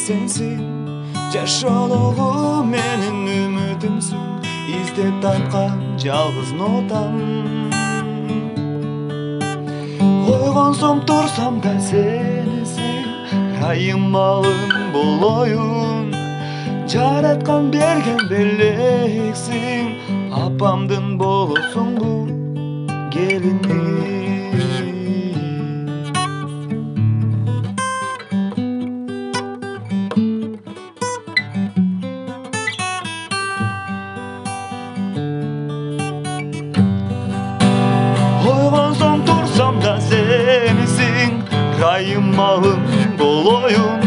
sensin. Жашоодогу менин үмүтүмсүң, издеп тапкан жалгыз нотам. Койгонсоң турсам да сенсиң, райымалым болоюн. Жараткан берген белексиң, апамдын болосуңбу келини. Койгонсоң турсам да сенсиң, райымалым болоюн.